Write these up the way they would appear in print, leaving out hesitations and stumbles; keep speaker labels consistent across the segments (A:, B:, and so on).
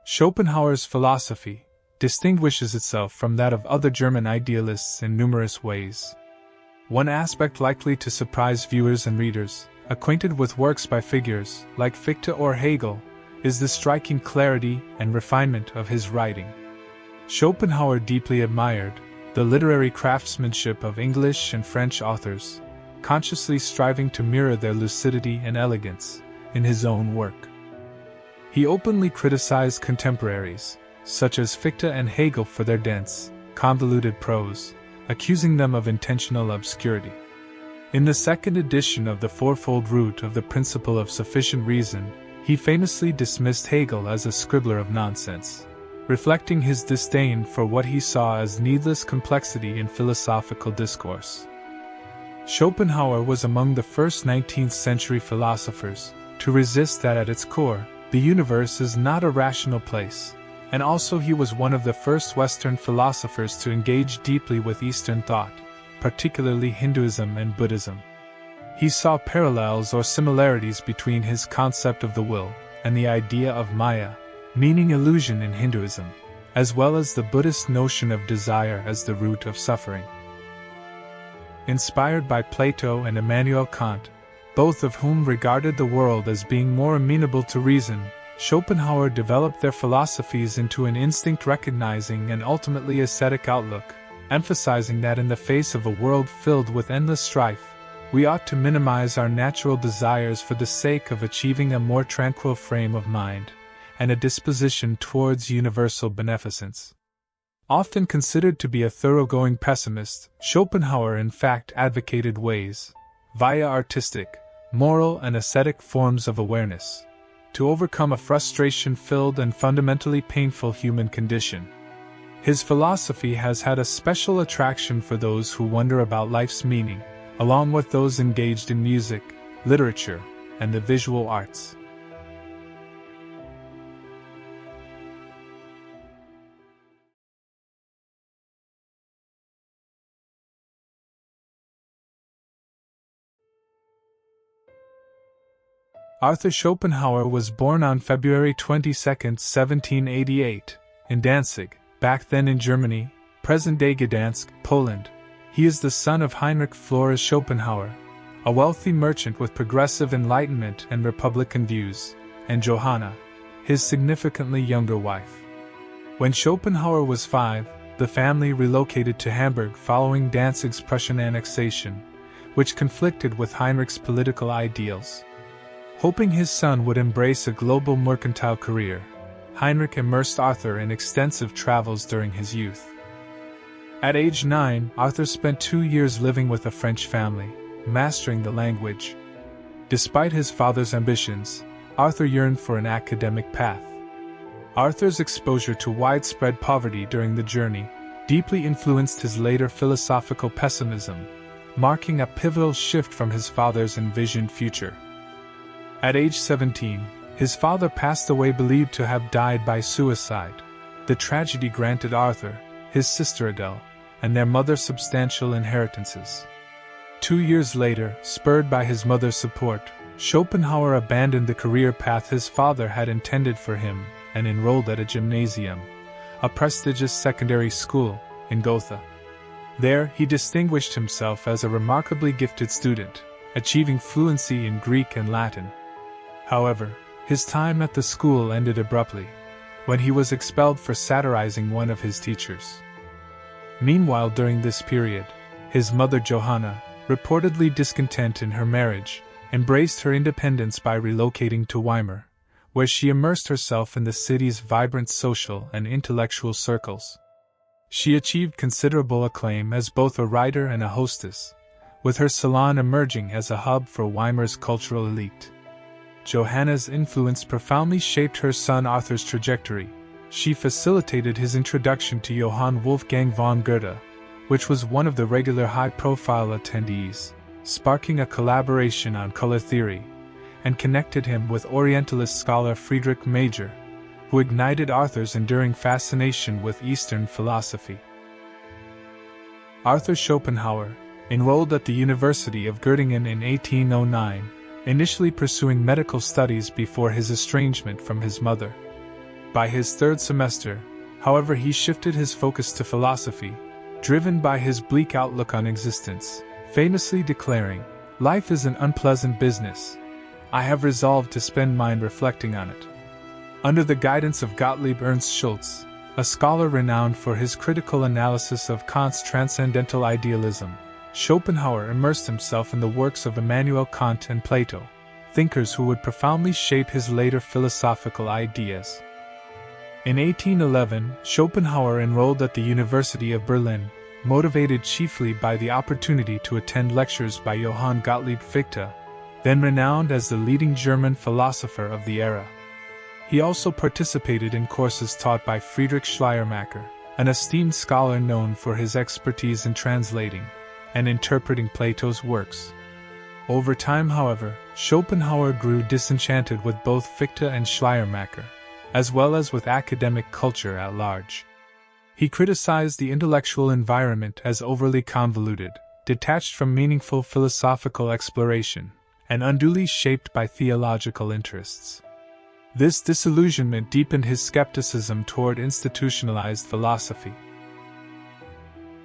A: Schopenhauer's philosophy distinguishes itself from that of other German idealists in numerous ways. One aspect likely to surprise viewers and readers acquainted with works by figures like Fichte or Hegel is the striking clarity and refinement of his writing. Schopenhauer deeply admired the literary craftsmanship of English and French authors, consciously striving to mirror their lucidity and elegance in his own work. He openly criticized contemporaries, such as Fichte and Hegel, for their dense, convoluted prose, accusing them of intentional obscurity. In the second edition of the Fourfold Root of the Principle of Sufficient Reason, he famously dismissed Hegel as a scribbler of nonsense, reflecting his disdain for what he saw as needless complexity in philosophical discourse. Schopenhauer was among the first 19th-century philosophers to resist that at its core, the universe is not a rational place, and also he was one of the first Western philosophers to engage deeply with Eastern thought, particularly Hinduism and Buddhism. He saw parallels or similarities between his concept of the will and the idea of Maya, meaning illusion in Hinduism, as well as the Buddhist notion of desire as the root of suffering. Inspired by Plato and Immanuel Kant, both of whom regarded the world as being more amenable to reason, Schopenhauer developed their philosophies into an instinct-recognizing and ultimately ascetic outlook, emphasizing that in the face of a world filled with endless strife, we ought to minimize our natural desires for the sake of achieving a more tranquil frame of mind and a disposition towards universal beneficence. Often considered to be a thoroughgoing pessimist, Schopenhauer in fact advocated ways, via artistic, moral and ascetic forms of awareness, to overcome a frustration-filled and fundamentally painful human condition. His philosophy has had a special attraction for those who wonder about life's meaning, along with those engaged in music, literature, and the visual arts. Arthur Schopenhauer was born on February 22, 1788, in Danzig, back then in Germany, present-day Gdansk, Poland. He is the son of Heinrich Flores Schopenhauer, a wealthy merchant with progressive Enlightenment and Republican views, and Johanna, his significantly younger wife. When Schopenhauer was 5, the family relocated to Hamburg following Danzig's Prussian annexation, which conflicted with Heinrich's political ideals. Hoping his son would embrace a global mercantile career, Heinrich immersed Arthur in extensive travels during his youth. At age 9, Arthur spent 2 years living with a French family, mastering the language. Despite his father's ambitions, Arthur yearned for an academic path. Arthur's exposure to widespread poverty during the journey deeply influenced his later philosophical pessimism, marking a pivotal shift from his father's envisioned future. At age 17, his father passed away, believed to have died by suicide. The tragedy granted Arthur, his sister Adele, and their mother substantial inheritances. 2 years later, spurred by his mother's support, Schopenhauer abandoned the career path his father had intended for him and enrolled at a gymnasium, a prestigious secondary school, in Gotha. There, he distinguished himself as a remarkably gifted student, achieving fluency in Greek and Latin. However, his time at the school ended abruptly, when he was expelled for satirizing one of his teachers. Meanwhile, during this period, his mother Johanna, reportedly discontent in her marriage, embraced her independence by relocating to Weimar, where she immersed herself in the city's vibrant social and intellectual circles. She achieved considerable acclaim as both a writer and a hostess, with her salon emerging as a hub for Weimar's cultural elite. Johanna's influence profoundly shaped her son Arthur's trajectory. She facilitated his introduction to Johann Wolfgang von Goethe, which was one of the regular high-profile attendees, sparking a collaboration on color theory, and connected him with Orientalist scholar Friedrich Major, who ignited Arthur's enduring fascination with Eastern philosophy. Arthur Schopenhauer enrolled at the University of Göttingen in 1809, initially pursuing medical studies before his estrangement from his mother. By his third semester, however, he shifted his focus to philosophy, driven by his bleak outlook on existence, famously declaring, "Life is an unpleasant business. I have resolved to spend mine reflecting on it." Under the guidance of Gottlieb Ernst Schultz, a scholar renowned for his critical analysis of Kant's transcendental idealism, Schopenhauer immersed himself in the works of Immanuel Kant and Plato, thinkers who would profoundly shape his later philosophical ideas. In 1811, Schopenhauer enrolled at the University of Berlin, motivated chiefly by the opportunity to attend lectures by Johann Gottlieb Fichte, then renowned as the leading German philosopher of the era. He also participated in courses taught by Friedrich Schleiermacher, an esteemed scholar known for his expertise in translating and interpreting Plato's works. Over time, however, Schopenhauer grew disenchanted with both Fichte and Schleiermacher, as well as with academic culture at large. He criticized the intellectual environment as overly convoluted, detached from meaningful philosophical exploration, and unduly shaped by theological interests. This disillusionment deepened his skepticism toward institutionalized philosophy.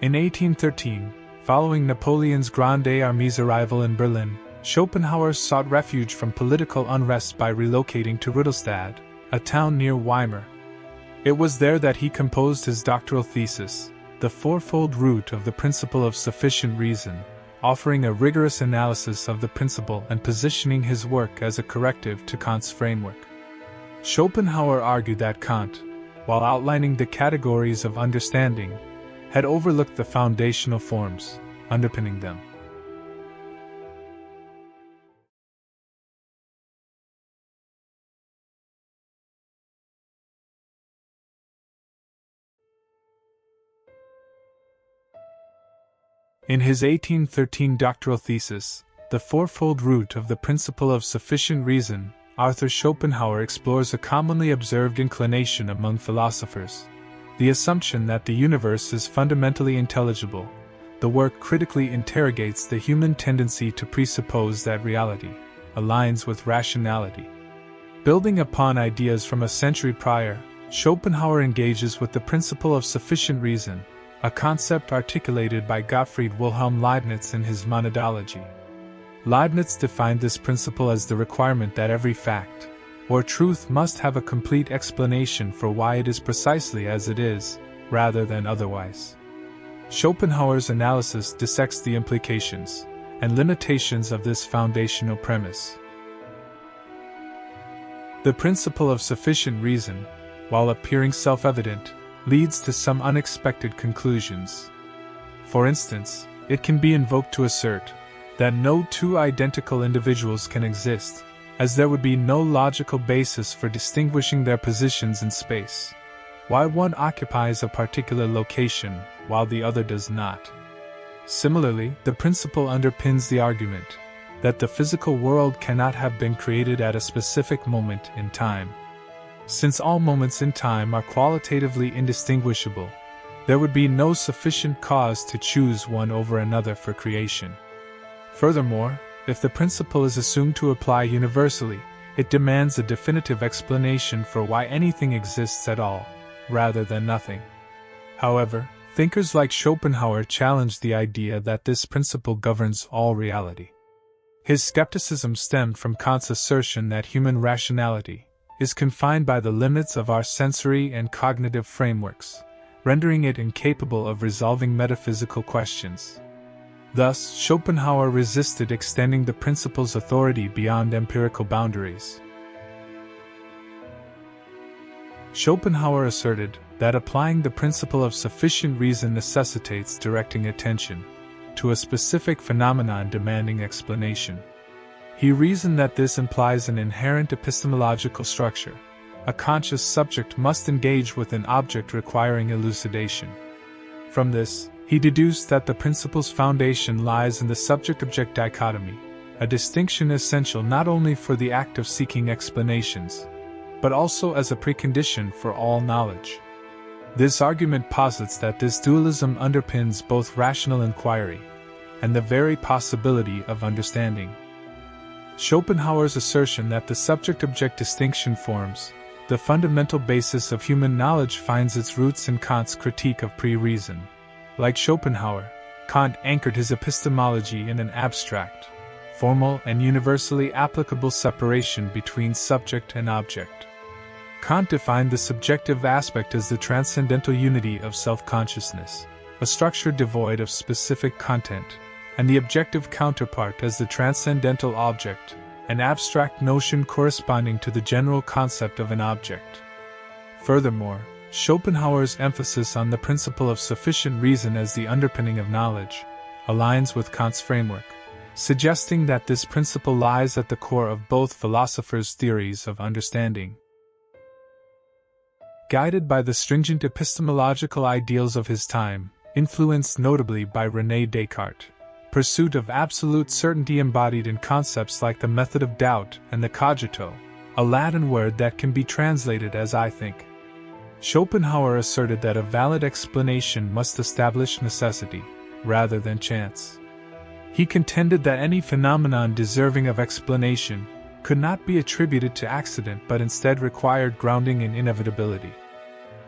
A: In 1813, following Napoleon's Grande Armée's arrival in Berlin, Schopenhauer sought refuge from political unrest by relocating to Rudolstadt, a town near Weimar. It was there that he composed his doctoral thesis, The Fourfold Root of the Principle of Sufficient Reason, offering a rigorous analysis of the principle and positioning his work as a corrective to Kant's framework. Schopenhauer argued that Kant, while outlining the categories of understanding, had overlooked the foundational forms underpinning them. In his 1813 doctoral thesis, The Fourfold Root of the Principle of Sufficient Reason, Arthur Schopenhauer explores a commonly observed inclination among philosophers, the assumption that the universe is fundamentally intelligible. The work critically interrogates the human tendency to presuppose that reality aligns with rationality. Building upon ideas from a century prior, Schopenhauer engages with the principle of sufficient reason, a concept articulated by Gottfried Wilhelm Leibniz in his Monadology. Leibniz defined this principle as the requirement that every fact, or truth, must have a complete explanation for why it is precisely as it is, rather than otherwise. Schopenhauer's analysis dissects the implications and limitations of this foundational premise. The principle of sufficient reason, while appearing self-evident, leads to some unexpected conclusions. For instance, it can be invoked to assert that no two identical individuals can exist, as there would be no logical basis for distinguishing their positions in space. Why one occupies a particular location while the other does not. Similarly, the principle underpins the argument that the physical world cannot have been created at a specific moment in time. Since all moments in time are qualitatively indistinguishable, there would be no sufficient cause to choose one over another for creation. Furthermore, if the principle is assumed to apply universally, it demands a definitive explanation for why anything exists at all, rather than nothing. However, thinkers like Schopenhauer challenged the idea that this principle governs all reality. His skepticism stemmed from Kant's assertion that human rationality is confined by the limits of our sensory and cognitive frameworks, rendering it incapable of resolving metaphysical questions. Thus, Schopenhauer resisted extending the principle's authority beyond empirical boundaries. Schopenhauer asserted that applying the principle of sufficient reason necessitates directing attention to a specific phenomenon demanding explanation. He reasoned that this implies an inherent epistemological structure. A conscious subject must engage with an object requiring elucidation. From this, he deduced that the principle's foundation lies in the subject-object dichotomy, a distinction essential not only for the act of seeking explanations, but also as a precondition for all knowledge. This argument posits that this dualism underpins both rational inquiry and the very possibility of understanding. Schopenhauer's assertion that the subject-object distinction forms the fundamental basis of human knowledge finds its roots in Kant's critique of pre-reason. Like Schopenhauer, Kant anchored his epistemology in an abstract, formal and universally applicable separation between subject and object. Kant defined the subjective aspect as the transcendental unity of self-consciousness, a structure devoid of specific content, and the objective counterpart as the transcendental object, an abstract notion corresponding to the general concept of an object. Furthermore, Schopenhauer's emphasis on the principle of sufficient reason as the underpinning of knowledge aligns with Kant's framework, suggesting that this principle lies at the core of both philosophers' theories of understanding. Guided by the stringent epistemological ideals of his time, influenced notably by René Descartes, pursuit of absolute certainty embodied in concepts like the method of doubt and the cogito, a Latin word that can be translated as I think. Schopenhauer asserted that a valid explanation must establish necessity, rather than chance. He contended that any phenomenon deserving of explanation could not be attributed to accident but instead required grounding in inevitability.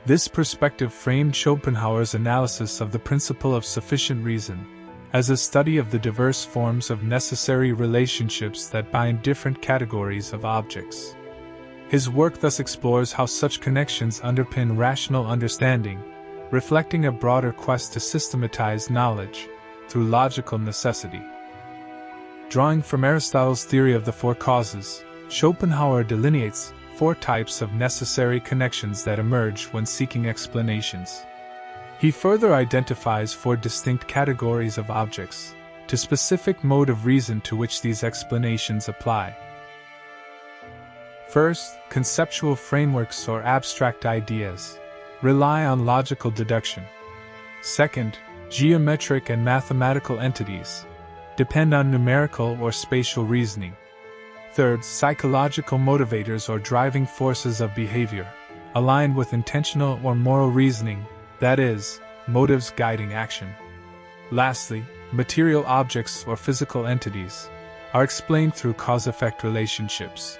A: This perspective framed Schopenhauer's analysis of the principle of sufficient reason as a study of the diverse forms of necessary relationships that bind different categories of objects. His work thus explores how such connections underpin rational understanding, reflecting a broader quest to systematize knowledge through logical necessity. Drawing from Aristotle's theory of the four causes, Schopenhauer delineates four types of necessary connections that emerge when seeking explanations. He further identifies four distinct categories of objects, to specific mode of reason to which these explanations apply. First, conceptual frameworks or abstract ideas rely on logical deduction. Second, geometric and mathematical entities depend on numerical or spatial reasoning. Third, psychological motivators or driving forces of behavior align with intentional or moral reasoning, that is, motives guiding action. Lastly, material objects or physical entities are explained through cause-effect relationships.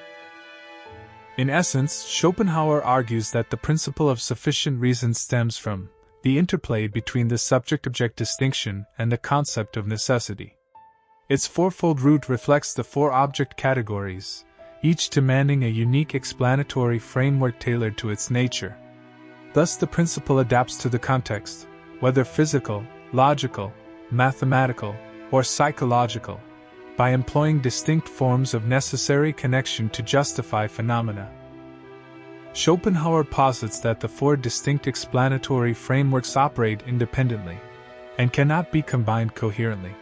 A: In essence, Schopenhauer argues that the principle of sufficient reason stems from the interplay between the subject-object distinction and the concept of necessity. Its fourfold root reflects the four object categories, each demanding a unique explanatory framework tailored to its nature. Thus the principle adapts to the context, whether physical, logical, mathematical, or psychological, by employing distinct forms of necessary connection to justify phenomena. Schopenhauer posits that the four distinct explanatory frameworks operate independently and cannot be combined coherently.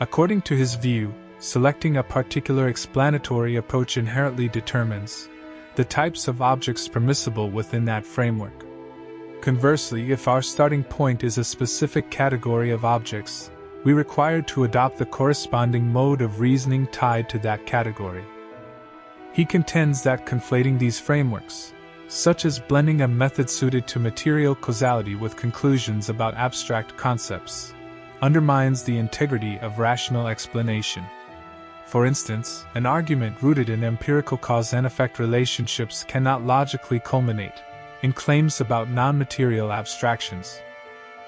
A: According to his view, selecting a particular explanatory approach inherently determines the types of objects permissible within that framework. Conversely, if our starting point is a specific category of objects, we require to adopt the corresponding mode of reasoning tied to that category. He contends that conflating these frameworks, such as blending a method suited to material causality with conclusions about abstract concepts, undermines the integrity of rational explanation. For instance, an argument rooted in empirical cause and effect relationships cannot logically culminate in claims about non-material abstractions.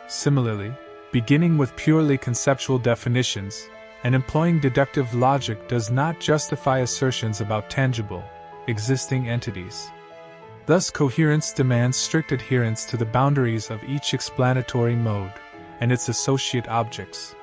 A: Similarly, beginning with purely conceptual definitions and employing deductive logic does not justify assertions about tangible, existing entities. Thus, coherence demands strict adherence to the boundaries of each explanatory mode and its associate objects.